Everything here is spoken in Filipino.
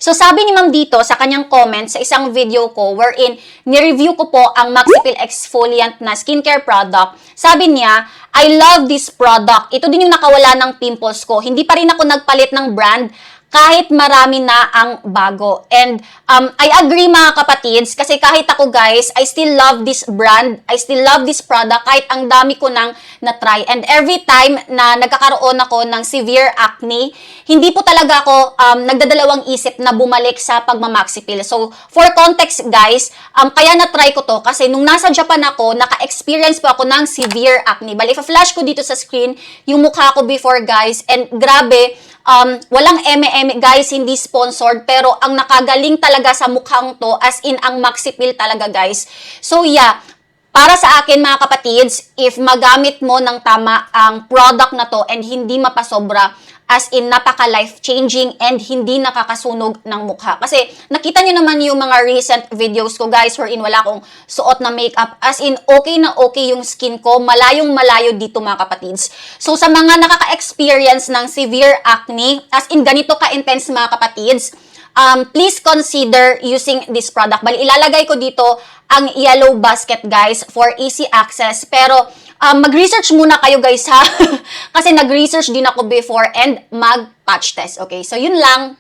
So sabi ni ma'am dito sa kanyang comment sa isang video ko wherein ni-review ko po ang Maxipil Exfoliant na skincare product. Sabi niya, I love this product. Ito din yung nakawala ng pimples ko. Hindi pa rin ako nagpalit ng brand kahit marami na ang bago. And I agree mga kapatids kasi kahit ako guys, I still love this brand. I still love this product kahit ang dami ko nang na-try. And every time na nagkakaroon ako ng severe acne, hindi po talaga ako nagdadalawang isip na bumalik sa pagmamaxipil. So for context guys, kaya na-try ko to kasi nung nasa Japan ako, naka-experience po ako ng severe acne. Bali, flash ko dito sa screen yung mukha ko before guys. And grabe, walang eme-eme guys, hindi sponsored, pero ang nakagaling talaga sa mukhang to, as in ang Maxipil talaga guys. So yeah, para sa akin mga kapatids, if magamit mo ng tama ang product na to and hindi mapasobra, as in napaka-life-changing and hindi nakakasunog ng mukha. Kasi nakita nyo naman yung mga recent videos ko guys wherein wala akong suot na makeup. As in okay na okay yung skin ko, malayong malayo dito mga kapatids. So sa mga nakaka-experience ng severe acne, as in ganito ka-intense mga kapatids, please consider using this product. Bali, ilalagay ko dito ang yellow basket guys for easy access. Pero mag-research muna kayo guys ha. Kasi nag-research din ako before and mag-patch test. Okay, so yun lang.